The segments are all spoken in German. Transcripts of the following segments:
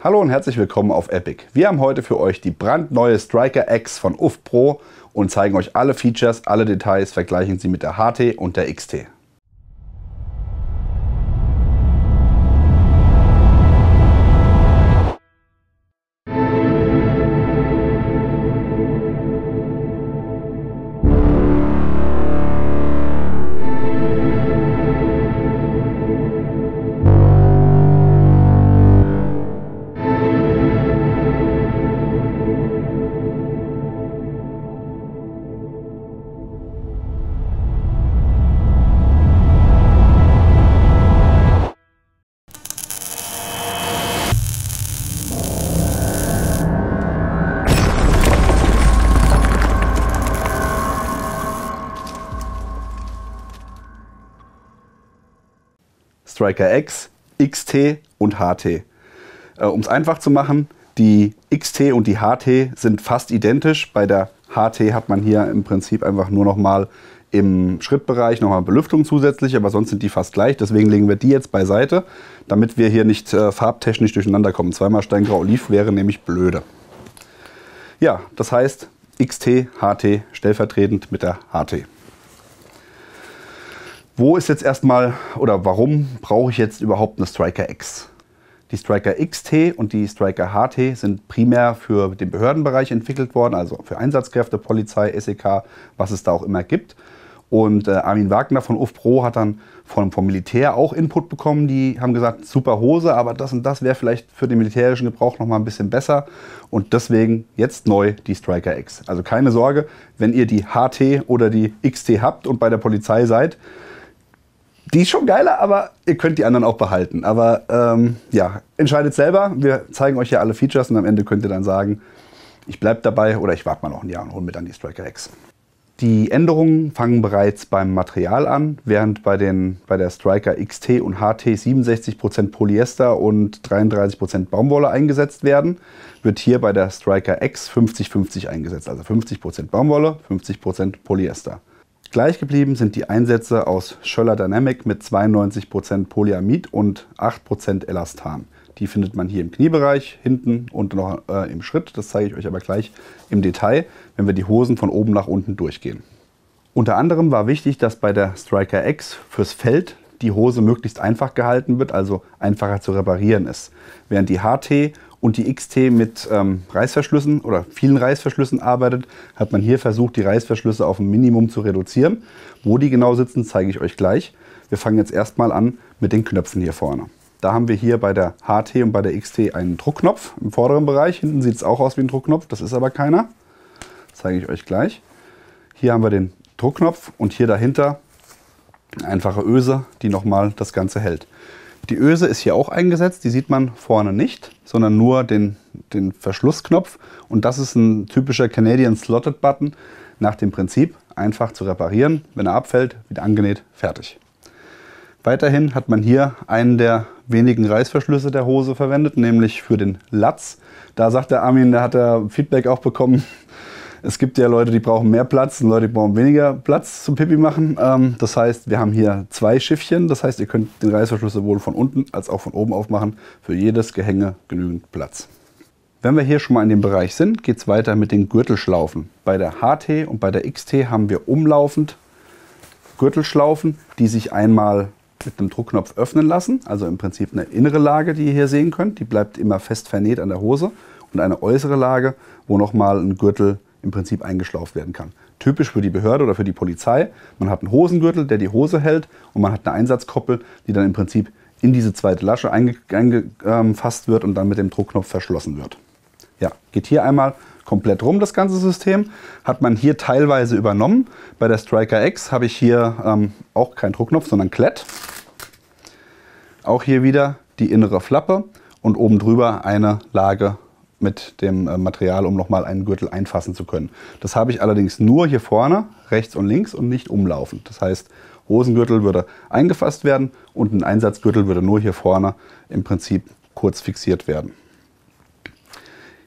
Hallo und herzlich willkommen auf Epic. Wir haben heute für euch die brandneue Striker X von UF Pro und zeigen euch alle Features, alle Details, vergleichen sie mit der HT und der XT. Striker X, XT und HT. Um es einfach zu machen, die XT und die HT sind fast identisch. Bei der HT hat man hier im Prinzip einfach nur noch mal im Schrittbereich nochmal Belüftung zusätzlich, aber sonst sind die fast gleich. Deswegen legen wir die jetzt beiseite, damit wir hier nicht farbtechnisch durcheinander kommen. Zweimal Steingrau Oliv wäre nämlich blöde. Ja, das heißt XT, HT stellvertretend mit der HT. Wo ist jetzt erstmal oder warum brauche ich jetzt überhaupt eine Striker X? Die Striker XT und die Striker HT sind primär für den Behördenbereich entwickelt worden, also für Einsatzkräfte, Polizei, SEK, was es da auch immer gibt. Und Armin Wagner von UF Pro hat dann vom Militär auch Input bekommen. Die haben gesagt, super Hose, aber das und das wäre vielleicht für den militärischen Gebrauch noch mal ein bisschen besser. Und deswegen jetzt neu die Striker X. Also keine Sorge, wenn ihr die HT oder die XT habt und bei der Polizei seid, die ist schon geiler, aber ihr könnt die anderen auch behalten. Aber ja, entscheidet selber. Wir zeigen euch ja alle Features und am Ende könnt ihr dann sagen, ich bleibe dabei oder ich warte mal noch ein Jahr und hole mir dann die Striker X. Die Änderungen fangen bereits beim Material an, während bei der Striker XT und HT 67% Polyester und 33% Baumwolle eingesetzt werden, wird hier bei der Striker X 50-50 eingesetzt. Also 50% Baumwolle, 50% Polyester. Gleich geblieben sind die Einsätze aus Schoeller Dynamic mit 92% Polyamid und 8% Elastan. Die findet man hier im Kniebereich, hinten und noch im Schritt. Das zeige ich euch aber gleich im Detail, wenn wir die Hosen von oben nach unten durchgehen. Unter anderem war wichtig, dass bei der Striker X fürs Feld die Hose möglichst einfach gehalten wird, also einfacher zu reparieren ist. Während die HT und die XT mit Reißverschlüssen oder vielen Reißverschlüssen arbeitet, hat man hier versucht, die Reißverschlüsse auf ein Minimum zu reduzieren. Wo die genau sitzen, zeige ich euch gleich. Wir fangen jetzt erstmal an mit den Knöpfen hier vorne. Da haben wir hier bei der HT und bei der XT einen Druckknopf im vorderen Bereich. Hinten sieht es auch aus wie ein Druckknopf, das ist aber keiner. Das zeige ich euch gleich. Hier haben wir den Druckknopf und hier dahinter eine einfache Öse, die nochmal das Ganze hält. Die Öse ist hier auch eingesetzt, die sieht man vorne nicht, sondern nur den Verschlussknopf. Und das ist ein typischer Canadian Slotted Button nach dem Prinzip, einfach zu reparieren. Wenn er abfällt, wieder angenäht, fertig. Weiterhin hat man hier einen der wenigen Reißverschlüsse der Hose verwendet, nämlich für den Latz. Da sagt der Armin, der hat ja Feedback auch bekommen. Es gibt ja Leute, die brauchen mehr Platz und Leute, die brauchen weniger Platz zum Pipi machen. Das heißt, wir haben hier zwei Schiffchen. Das heißt, ihr könnt den Reißverschluss sowohl von unten als auch von oben aufmachen. Für jedes Gehänge genügend Platz. Wenn wir hier schon mal in dem Bereich sind, geht es weiter mit den Gürtelschlaufen. Bei der HT und bei der XT haben wir umlaufend Gürtelschlaufen, die sich einmal mit einem Druckknopf öffnen lassen. Also im Prinzip eine innere Lage, die ihr hier sehen könnt. Die bleibt immer fest vernäht an der Hose. Und eine äußere Lage, wo nochmal ein Gürtel im Prinzip eingeschlauft werden kann. Typisch für die Behörde oder für die Polizei. Man hat einen Hosengürtel, der die Hose hält und man hat eine Einsatzkoppel, die dann im Prinzip in diese zweite Lasche eingefasst wird und dann mit dem Druckknopf verschlossen wird. Ja, geht hier einmal komplett rum das ganze System. Hat man hier teilweise übernommen. Bei der Striker X habe ich hier auch keinen Druckknopf, sondern Klett. Auch hier wieder die innere Flappe und oben drüber eine Lage mit dem Material, um nochmal einen Gürtel einfassen zu können. Das habe ich allerdings nur hier vorne, rechts und links und nicht umlaufend. Das heißt, Hosengürtel würde eingefasst werden und ein Einsatzgürtel würde nur hier vorne im Prinzip kurz fixiert werden.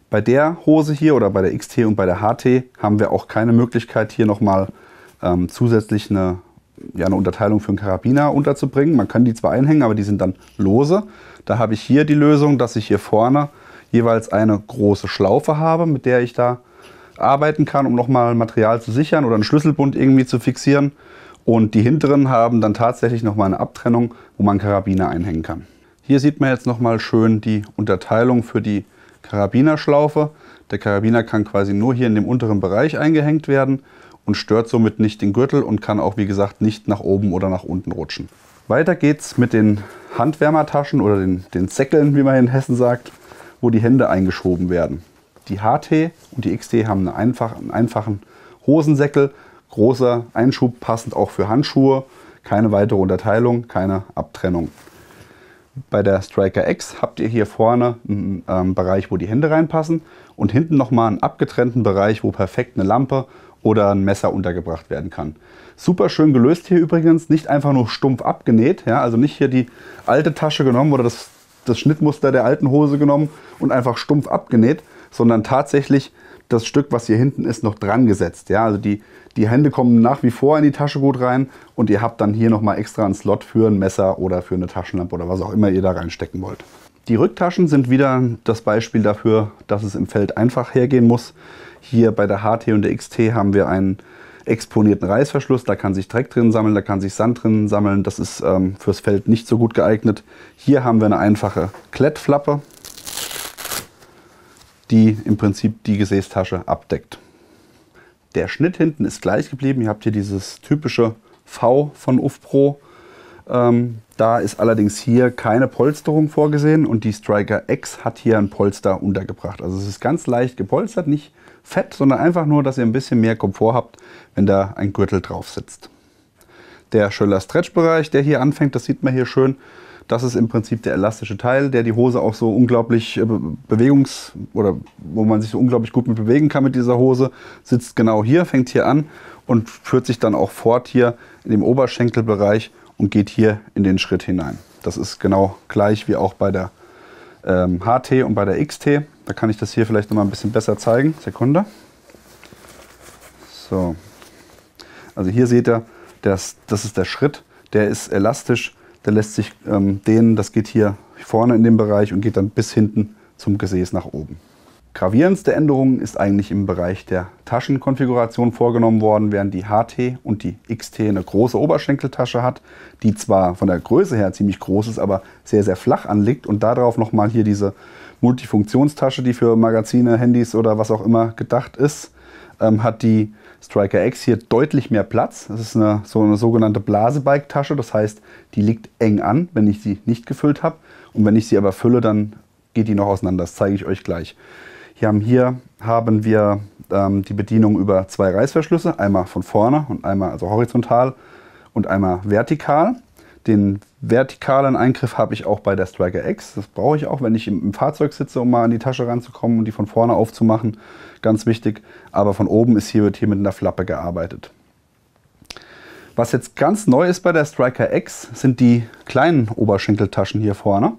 Bei der Hose hier oder bei der XT und bei der HT haben wir auch keine Möglichkeit, hier nochmal zusätzlich eine Unterteilung für einen Karabiner unterzubringen. Man kann die zwar einhängen, aber die sind dann lose. Da habe ich hier die Lösung, dass ich hier vorne jeweils eine große Schlaufe habe, mit der ich da arbeiten kann, um nochmal Material zu sichern oder einen Schlüsselbund irgendwie zu fixieren. Und die hinteren haben dann tatsächlich nochmal eine Abtrennung, wo man Karabiner einhängen kann. Hier sieht man jetzt nochmal schön die Unterteilung für die Karabinerschlaufe. Der Karabiner kann quasi nur hier in dem unteren Bereich eingehängt werden und stört somit nicht den Gürtel und kann auch, wie gesagt, nicht nach oben oder nach unten rutschen. Weiter geht's mit den Handwärmertaschen oder den Säckeln, wie man in Hessen sagt, wo die Hände eingeschoben werden. Die HT und die XT haben einen einfachen Hosensäckel, großer Einschub, passend auch für Handschuhe, keine weitere Unterteilung, keine Abtrennung. Bei der Striker X habt ihr hier vorne einen Bereich, wo die Hände reinpassen und hinten nochmal einen abgetrennten Bereich, wo perfekt eine Lampe oder ein Messer untergebracht werden kann. Super schön gelöst hier übrigens, nicht einfach nur stumpf abgenäht, ja, also nicht hier die alte Tasche genommen oder das Schnittmuster der alten Hose genommen und einfach stumpf abgenäht, sondern tatsächlich das Stück, was hier hinten ist, noch dran gesetzt. Ja, also die Hände kommen nach wie vor in die Tasche gut rein und ihr habt dann hier nochmal extra einen Slot für ein Messer oder für eine Taschenlampe oder was auch immer ihr da reinstecken wollt. Die Rücktaschen sind wieder das Beispiel dafür, dass es im Feld einfach hergehen muss. Hier bei der HT und der XT haben wir einen exponierten Reißverschluss, da kann sich Dreck drin sammeln, da kann sich Sand drin sammeln. Das ist fürs Feld nicht so gut geeignet. Hier haben wir eine einfache Klettflappe, die im Prinzip die Gesäßtasche abdeckt. Der Schnitt hinten ist gleich geblieben. Ihr habt hier dieses typische V von UFPRO. Da ist allerdings hier keine Polsterung vorgesehen und die Striker X hat hier ein Polster untergebracht. Also es ist ganz leicht gepolstert, nicht fett, sondern einfach nur, dass ihr ein bisschen mehr Komfort habt, wenn da ein Gürtel drauf sitzt. Der Schöller Stretch-Bereich, der hier anfängt, das sieht man hier schön. Das ist im Prinzip der elastische Teil, der die Hose auch so unglaublich oder wo man sich so unglaublich gut mit bewegen kann mit dieser Hose. Sitzt genau hier, fängt hier an und führt sich dann auch fort hier in dem Oberschenkelbereich und geht hier in den Schritt hinein. Das ist genau gleich wie auch bei der HT und bei der XT. Da kann ich das hier vielleicht noch mal ein bisschen besser zeigen. Sekunde. So. Also hier seht ihr, das ist der Schritt, der ist elastisch. Der lässt sich dehnen, das geht hier vorne in dem Bereich und geht dann bis hinten zum Gesäß nach oben. Gravierendste Änderungen ist eigentlich im Bereich der Taschenkonfiguration vorgenommen worden, während die HT und die XT eine große Oberschenkeltasche hat, die zwar von der Größe her ziemlich groß ist, aber sehr, sehr flach anliegt und darauf nochmal hier diese Multifunktionstasche, die für Magazine, Handys oder was auch immer gedacht ist, hat die Striker X hier deutlich mehr Platz. Das ist eine sogenannte Blasebike-Tasche, das heißt, die liegt eng an, wenn ich sie nicht gefüllt habe. Und wenn ich sie aber fülle, dann geht die noch auseinander. Das zeige ich euch gleich. Hier haben wir die Bedienung über zwei Reißverschlüsse, einmal von vorne und einmal also horizontal und einmal vertikal. Den vertikalen Eingriff habe ich auch bei der Striker X. Das brauche ich auch, wenn ich im Fahrzeug sitze, um mal an die Tasche ranzukommen und die von vorne aufzumachen. Ganz wichtig. Aber von oben wird hier mit einer Flappe gearbeitet. Was jetzt ganz neu ist bei der Striker X, sind die kleinen Oberschenkeltaschen hier vorne.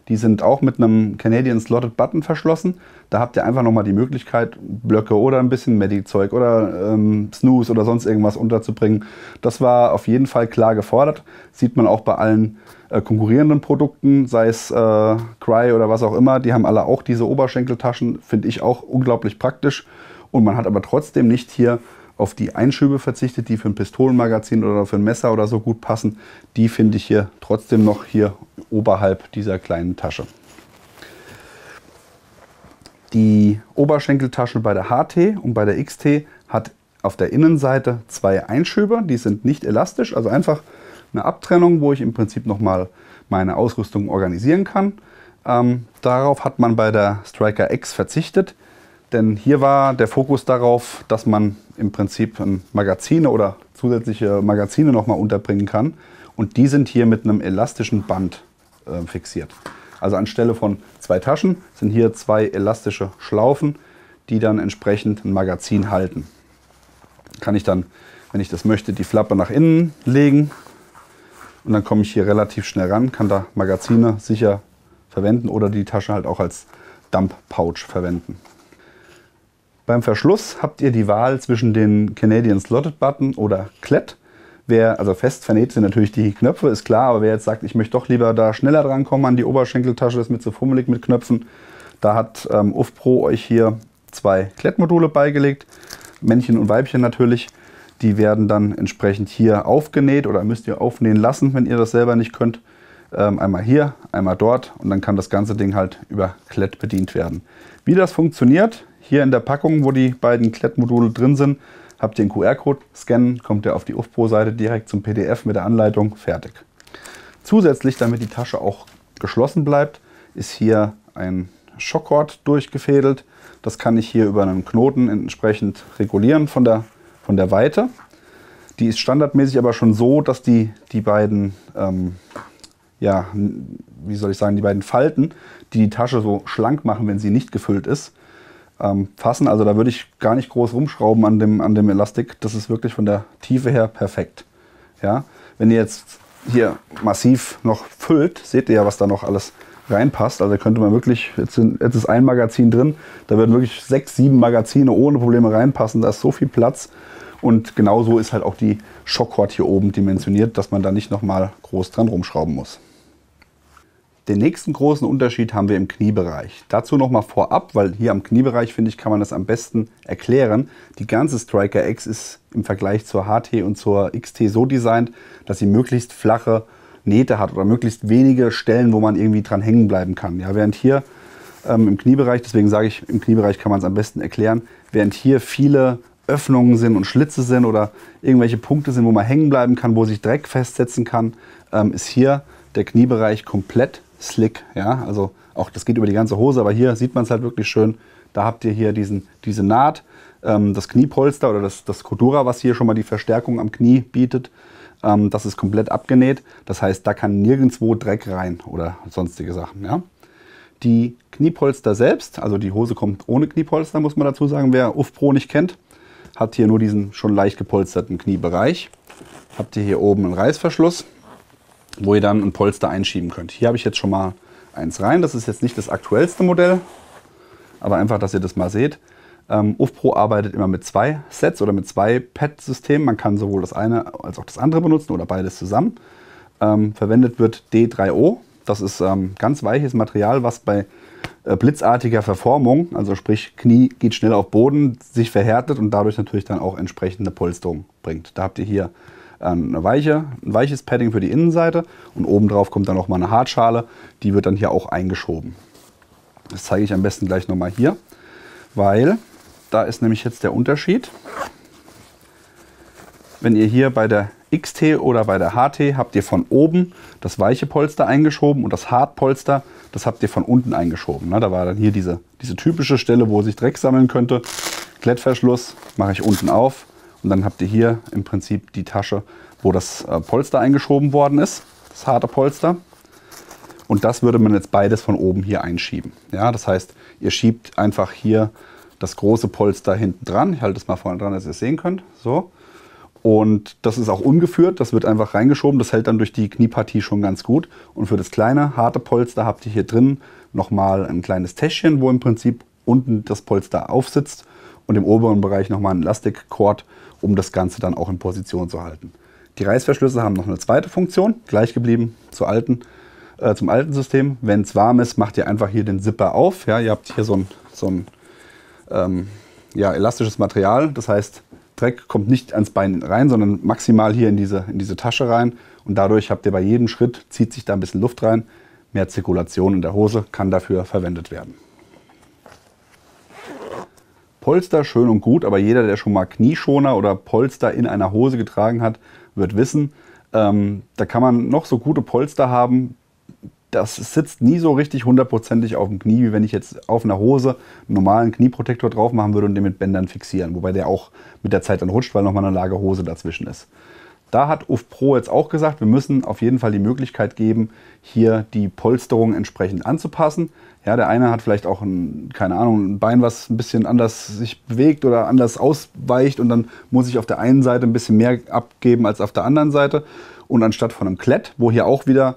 Die sind auch mit einem Canadian Slotted Button verschlossen. Da habt ihr einfach nochmal die Möglichkeit, Blöcke oder ein bisschen Medi-Zeug oder Snooze oder sonst irgendwas unterzubringen. Das war auf jeden Fall klar gefordert. Sieht man auch bei allen konkurrierenden Produkten, sei es Crye oder was auch immer. Die haben alle auch diese Oberschenkeltaschen, finde ich auch unglaublich praktisch. Und man hat aber trotzdem nicht hier auf die Einschübe verzichtet, die für ein Pistolenmagazin oder für ein Messer oder so gut passen. Die finde ich hier trotzdem noch hier oberhalb dieser kleinen Tasche. Die Oberschenkeltasche bei der HT und bei der XT hat auf der Innenseite zwei Einschübe. Die sind nicht elastisch, also einfach eine Abtrennung, wo ich im Prinzip nochmal meine Ausrüstung organisieren kann. Darauf hat man bei der Striker X verzichtet. Denn hier war der Fokus darauf, dass man im Prinzip Magazine oder zusätzliche Magazine nochmal unterbringen kann. Und die sind hier mit einem elastischen Band fixiert. Also anstelle von zwei Taschen sind hier zwei elastische Schlaufen, die dann entsprechend ein Magazin halten. Kann ich dann, wenn ich das möchte, die Flappe nach innen legen. Und dann komme ich hier relativ schnell ran, kann da Magazine sicher verwenden oder die Tasche halt auch als Dump Pouch verwenden. Beim Verschluss habt ihr die Wahl zwischen den Canadian Slotted Button oder Klett. Also fest vernäht sind natürlich die Knöpfe, ist klar, aber wer jetzt sagt, ich möchte doch lieber da schneller drankommen an die Oberschenkeltasche, ist mir zu fummelig mit Knöpfen, Da hat UFPRO euch hier 2 Klettmodule beigelegt, Männchen und Weibchen natürlich. Die werden dann entsprechend hier aufgenäht oder müsst ihr aufnähen lassen, wenn ihr das selber nicht könnt. Einmal hier, einmal dort und dann kann das ganze Ding halt über Klett bedient werden. Wie das funktioniert, hier in der Packung, wo die beiden Klettmodule drin sind, habt ihr einen QR-Code, scannen, kommt ihr auf die UFPRO-Seite direkt zum PDF mit der Anleitung, fertig. Zusätzlich, damit die Tasche auch geschlossen bleibt, ist hier ein Schockkord durchgefädelt. Das kann ich hier über einen Knoten entsprechend regulieren von der Weite. Die ist standardmäßig aber schon so, dass die beiden, ja, wie soll ich sagen, die beiden Falten, die die Tasche so schlank machen, wenn sie nicht gefüllt ist, fassen. Also da würde ich gar nicht groß rumschrauben an dem Elastik. Das ist wirklich von der Tiefe her perfekt. Ja? Wenn ihr jetzt hier massiv noch füllt, seht ihr ja, was da noch alles reinpasst. Also könnte man wirklich, jetzt ist ein Magazin drin, da würden wirklich 6, 7 Magazine ohne Probleme reinpassen. Da ist so viel Platz. Und genauso ist halt auch die Schockkord hier oben dimensioniert, dass man da nicht nochmal groß dran rumschrauben muss. Den nächsten großen Unterschied haben wir im Kniebereich. Dazu nochmal vorab, weil hier am Kniebereich, finde ich, kann man das am besten erklären. Die ganze Striker X ist im Vergleich zur HT und zur XT so designt, dass sie möglichst flache Nähte hat oder möglichst wenige Stellen, wo man irgendwie dran hängen bleiben kann. Ja, während hier im Kniebereich, deswegen sage ich, im Kniebereich kann man es am besten erklären, während hier viele Öffnungen sind und Schlitze sind oder irgendwelche Punkte sind, wo man hängen bleiben kann, wo sich Dreck festsetzen kann, ist hier der Kniebereich komplett slick. Ja? Also auch das geht über die ganze Hose, aber hier sieht man es halt wirklich schön. Da habt ihr hier diese Naht, das Kniepolster oder das Cordura, was hier schon mal die Verstärkung am Knie bietet. Das ist komplett abgenäht. Das heißt, da kann nirgendwo Dreck rein oder sonstige Sachen. Ja? Die Kniepolster selbst, also die Hose kommt ohne Kniepolster, muss man dazu sagen, wer UFPRO nicht kennt, hat hier nur diesen schon leicht gepolsterten Kniebereich. Habt ihr hier oben einen Reißverschluss, wo ihr dann ein Polster einschieben könnt. Hier habe ich jetzt schon mal eins rein. Das ist jetzt nicht das aktuellste Modell, aber einfach, dass ihr das mal seht. UFPRO arbeitet immer mit 2 Sets oder mit 2 Pad-Systemen. Man kann sowohl das eine als auch das andere benutzen oder beides zusammen. Verwendet wird D3O. Das ist ganz weiches Material, was bei blitzartiger Verformung, also sprich Knie geht schnell auf Boden, sich verhärtet und dadurch natürlich dann auch entsprechende Polsterung bringt. Da habt ihr hier ein weiches Padding für die Innenseite und obendrauf kommt dann noch mal eine Hartschale, die wird dann hier auch eingeschoben. Das zeige ich am besten gleich nochmal hier, weil da ist nämlich jetzt der Unterschied. Wenn ihr hier bei der XT oder bei der HT habt ihr von oben das weiche Polster eingeschoben und das Hartpolster, das habt ihr von unten eingeschoben. Da war dann hier diese typische Stelle, wo sich Dreck sammeln könnte. Klettverschluss mache ich unten auf und dann habt ihr hier im Prinzip die Tasche, wo das Polster eingeschoben worden ist, das harte Polster. Und das würde man jetzt beides von oben hier einschieben. Ja, das heißt, ihr schiebt einfach hier das große Polster hinten dran. Ich halte es mal vorne dran, dass ihr es sehen könnt. So. Und das ist auch ungeführt, das wird einfach reingeschoben, das hält dann durch die Kniepartie schon ganz gut. Und für das kleine, harte Polster habt ihr hier drin nochmal ein kleines Täschchen, wo im Prinzip unten das Polster aufsitzt und im oberen Bereich nochmal ein Elastikcord, um das Ganze dann auch in Position zu halten. Die Reißverschlüsse haben noch eine zweite Funktion, gleich geblieben zum alten System. Wenn es warm ist, macht ihr einfach hier den Zipper auf. Ja, ihr habt hier so ein elastisches Material, das heißt, Dreck kommt nicht ans Bein rein, sondern maximal hier in diese Tasche rein. Und dadurch habt ihr bei jedem Schritt, zieht sich da ein bisschen Luft rein. Mehr Zirkulation in der Hose kann dafür verwendet werden. Polster schön und gut, aber jeder, der schon mal Knieschoner oder Polster in einer Hose getragen hat, wird wissen, da kann man noch so gute Polster haben. Das sitzt nie so richtig hundertprozentig auf dem Knie, wie wenn ich jetzt auf einer Hose einen normalen Knieprotektor drauf machen würde und den mit Bändern fixieren. Wobei der auch mit der Zeit dann rutscht, weil nochmal eine Lage Hose dazwischen ist. Da hat UFPRO jetzt auch gesagt, wir müssen auf jeden Fall die Möglichkeit geben, hier die Polsterung entsprechend anzupassen. Ja, der eine hat vielleicht auch ein Bein, was ein bisschen anders sich bewegt oder anders ausweicht und dann muss ich auf der einen Seite ein bisschen mehr abgeben als auf der anderen Seite. Und anstatt von einem Klett, wo hier auch wieder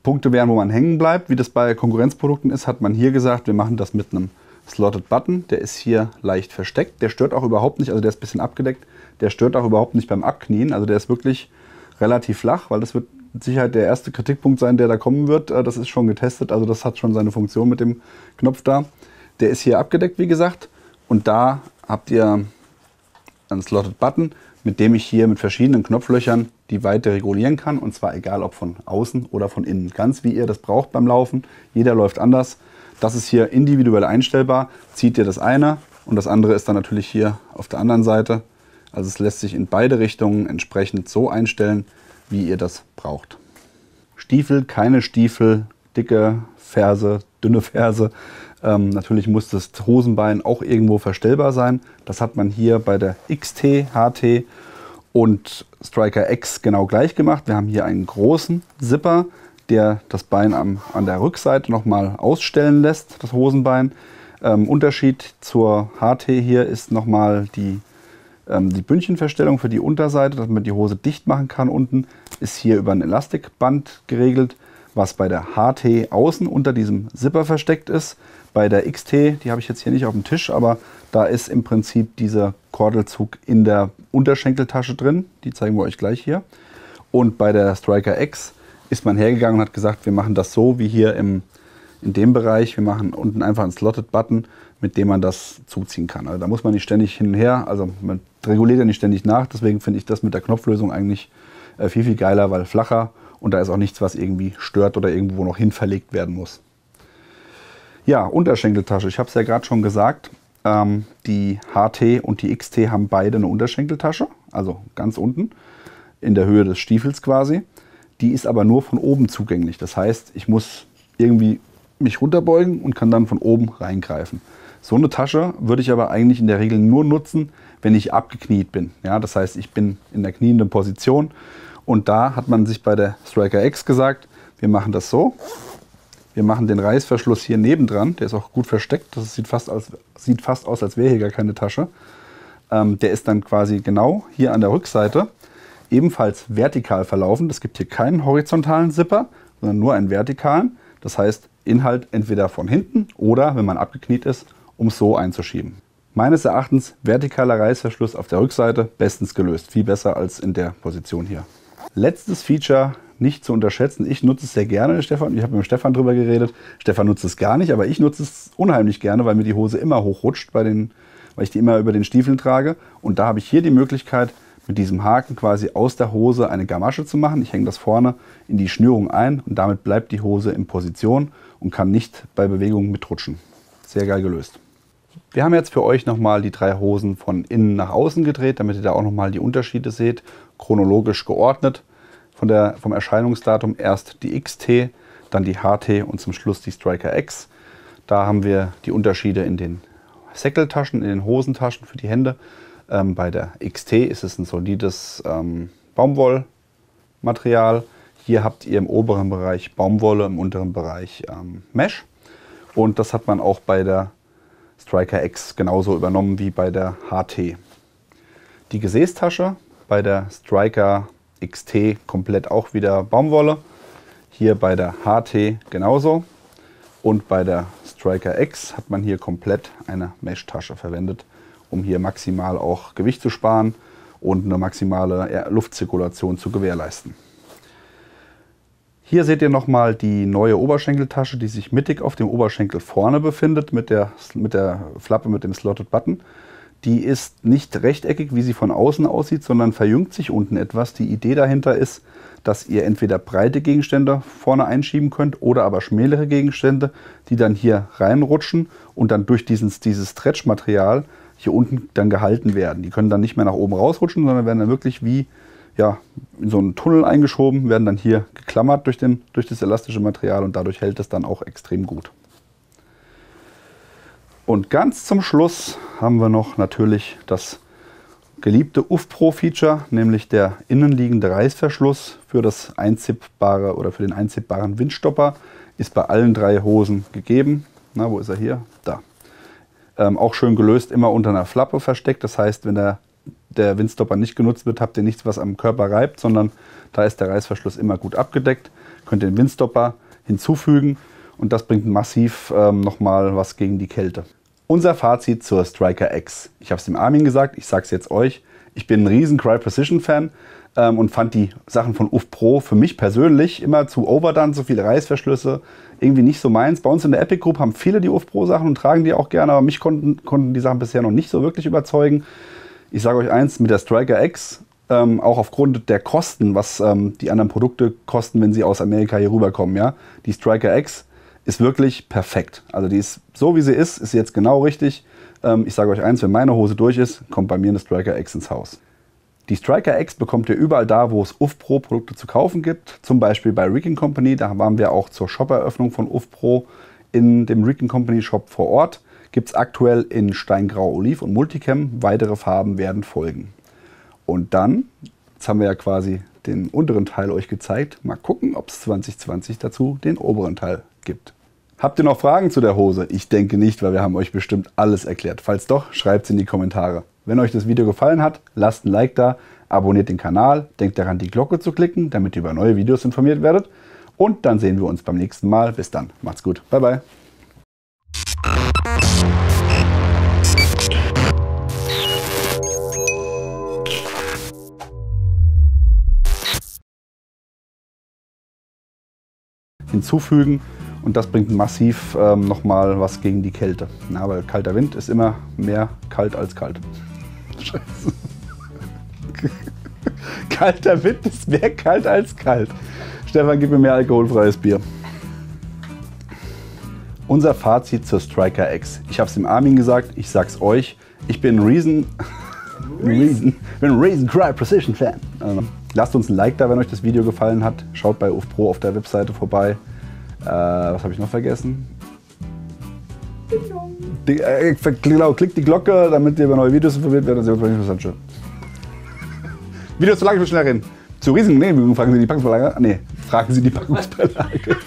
Punkte wären, wo man hängen bleibt, wie das bei Konkurrenzprodukten ist, hat man hier gesagt, wir machen das mit einem Slotted Button. Der ist hier leicht versteckt, der stört auch überhaupt nicht, also der ist ein bisschen abgedeckt, der stört auch überhaupt nicht beim Abknien, also der ist wirklich relativ flach, weil das wird mit Sicherheit der erste Kritikpunkt sein, der da kommen wird. Das ist schon getestet, also das hat schon seine Funktion mit dem Knopf da. Der ist hier abgedeckt, wie gesagt. Und da habt ihr einen Slotted Button, mit dem ich hier mit verschiedenen Knopflöchern die Weite regulieren kann. Und zwar egal, ob von außen oder von innen. Ganz wie ihr das braucht beim Laufen. Jeder läuft anders. Das ist hier individuell einstellbar. Zieht ihr das eine und das andere ist dann natürlich hier auf der anderen Seite. Also es lässt sich in beide Richtungen entsprechend so einstellen, wie ihr das braucht. Stiefel, keine Stiefel, dicke Ferse, dünne Ferse. Natürlich muss das Hosenbein auch irgendwo verstellbar sein. Das hat man hier bei der XT, HT und Striker X genau gleich gemacht. Wir haben hier einen großen Zipper, der das Bein an der Rückseite nochmal ausstellen lässt, das Hosenbein. Unterschied zur HT hier ist nochmal die Bündchenverstellung für die Unterseite, dass man die Hose dicht machen kann unten, ist hier über ein Elastikband geregelt, was bei der HT außen unter diesem Zipper versteckt ist. Bei der XT, die habe ich jetzt hier nicht auf dem Tisch, aber da ist im Prinzip dieser Kordelzug in der Unterschenkeltasche drin. Die zeigen wir euch gleich hier. Und bei der Striker X ist man hergegangen und hat gesagt, wir machen das so wie hier in dem Bereich. Wir machen unten einfach einen Slotted Button, mit dem man das zuziehen kann. Also da muss man nicht ständig hin und her, also man reguliert ja nicht ständig nach. Deswegen finde ich das mit der Knopflösung eigentlich viel, viel geiler, weil flacher und da ist auch nichts, was irgendwie stört oder irgendwo noch hin verlegt werden muss. Ja, Unterschenkeltasche. Ich habe es ja gerade schon gesagt, die HT und die XT haben beide eine Unterschenkeltasche, also ganz unten in der Höhe des Stiefels quasi. Die ist aber nur von oben zugänglich. Das heißt, ich muss irgendwie mich runterbeugen und kann dann von oben reingreifen. So eine Tasche würde ich aber eigentlich in der Regel nur nutzen, wenn ich abgekniet bin. Ja, das heißt, ich bin in der knienden Position und da hat man sich bei der Striker X gesagt, wir machen das so. Wir machen den Reißverschluss hier nebendran, der ist auch gut versteckt, das sieht fast aus, als wäre hier gar keine Tasche. Der ist dann quasi genau hier an der Rückseite, ebenfalls vertikal verlaufen. Es gibt hier keinen horizontalen Zipper, sondern nur einen vertikalen. Das heißt, Inhalt entweder von hinten oder, wenn man abgekniet ist, um es so einzuschieben. Meines Erachtens vertikaler Reißverschluss auf der Rückseite, bestens gelöst. Viel besser als in der Position hier. Letztes Feature, nicht zu unterschätzen. Ich nutze es sehr gerne, Stefan. Ich habe mit Stefan drüber geredet. Stefan nutzt es gar nicht, aber ich nutze es unheimlich gerne, weil mir die Hose immer hochrutscht, weil ich die immer über den Stiefeln trage. Und da habe ich hier die Möglichkeit, mit diesem Haken quasi aus der Hose eine Gamasche zu machen. Ich hänge das vorne in die Schnürung ein und damit bleibt die Hose in Position und kann nicht bei Bewegungen mitrutschen. Sehr geil gelöst. Wir haben jetzt für euch nochmal die 3 Hosen von innen nach außen gedreht, damit ihr da auch nochmal die Unterschiede seht, chronologisch geordnet. Vom Erscheinungsdatum erst die XT, dann die HT und zum Schluss die Striker X. Da haben wir die Unterschiede in den Säckeltaschen, in den Hosentaschen für die Hände. Bei der XT ist es ein solides Baumwollmaterial. Hier habt ihr im oberen Bereich Baumwolle, im unteren Bereich Mesh. Und das hat man auch bei der Striker X genauso übernommen wie bei der HT. Die Gesäßtasche bei der Striker XT komplett auch wieder Baumwolle. Hier bei der HT genauso. Und bei der Striker X hat man hier komplett eine Mesh-Tasche verwendet, um hier maximal auch Gewicht zu sparen und eine maximale Luftzirkulation zu gewährleisten. Hier seht ihr nochmal die neue Oberschenkeltasche, die sich mittig auf dem Oberschenkel vorne befindet, mit der Flappe, mit dem Slotted Button. Die ist nicht rechteckig, wie sie von außen aussieht, sondern verjüngt sich unten etwas. Die Idee dahinter ist, dass ihr entweder breite Gegenstände vorne einschieben könnt oder aber schmälere Gegenstände, die dann hier reinrutschen und dann durch dieses Stretch-Material hier unten dann gehalten werden. Die können dann nicht mehr nach oben rausrutschen, sondern werden dann wirklich wie in so einen Tunnel eingeschoben, werden dann hier geklammert durch das elastische Material und dadurch hält es dann auch extrem gut. Und ganz zum Schluss haben wir noch natürlich das geliebte UFPRO-Feature, nämlich der innenliegende Reißverschluss für das einzippbare oder für den einzippbaren Windstopper. Ist bei allen 3 Hosen gegeben. Na, wo ist er hier? Da. Auch schön gelöst, immer unter einer Flappe versteckt. Das heißt, wenn der Windstopper nicht genutzt wird, habt ihr nichts, was am Körper reibt, sondern da ist der Reißverschluss immer gut abgedeckt. Könnt den Windstopper hinzufügen. Und das bringt massiv nochmal was gegen die Kälte. Unser Fazit zur Striker X. Ich habe es dem Armin gesagt, ich sage es jetzt euch. Ich bin ein riesen Crye Precision Fan. und fand die Sachen von UF Pro für mich persönlich immer zu overdone, so viele Reißverschlüsse, irgendwie nicht so meins. Bei uns in der Epic Group haben viele die UF Pro Sachen und tragen die auch gerne, aber mich konnten die Sachen bisher noch nicht so wirklich überzeugen. Ich sage euch eins, mit der Striker X, auch aufgrund der Kosten, was die anderen Produkte kosten, wenn sie aus Amerika hier rüberkommen, ja, die Striker X ist wirklich perfekt. Also die ist so wie sie ist sie jetzt genau richtig. Ich sage euch eins, wenn meine Hose durch ist, kommt bei mir eine Striker X ins Haus. Die Striker X bekommt ihr überall da, wo es UF Pro Produkte zu kaufen gibt. Zum Beispiel bei Rigging Company. Da waren wir auch zur Shop-Eröffnung von UF Pro in dem Rigging Company Shop vor Ort. Gibt es aktuell in Steingrau, Oliv und Multicam. Weitere Farben werden folgen. Und dann, jetzt haben wir ja quasi den unteren Teil euch gezeigt. Mal gucken, ob es 2020 dazu den oberen Teil gibt. Habt ihr noch Fragen zu der Hose? Ich denke nicht, weil wir haben euch bestimmt alles erklärt. Falls doch, schreibt es in die Kommentare. Wenn euch das Video gefallen hat, lasst ein Like da, abonniert den Kanal, denkt daran, die Glocke zu klicken, damit ihr über neue Videos informiert werdet. Und dann sehen wir uns beim nächsten Mal. Bis dann. Macht's gut. Bye, bye. Hinzufügen und das bringt massiv nochmal was gegen die Kälte. Na, weil kalter Wind ist immer mehr kalt als kalt. Scheiße. Kalter Wind ist mehr kalt als kalt. Stefan, gib mir mehr alkoholfreies Bier. Unser Fazit zur Striker X. Ich habe es dem Armin gesagt, ich sag's euch. Ich bin Reason Cry Precision Fan. Lasst uns ein Like da, wenn euch das Video gefallen hat. Schaut bei UF Pro auf der Webseite vorbei. Was habe ich noch vergessen? Genau, klickt die Glocke, damit ihr über neue Videos informiert werdet. Das ist interessant. Schön. Videos zu lang, ich schnell reden. Zu Riesen, nee, fragen Sie die Packungsbeilage. Nee, fragen Sie die Packungsbeilage.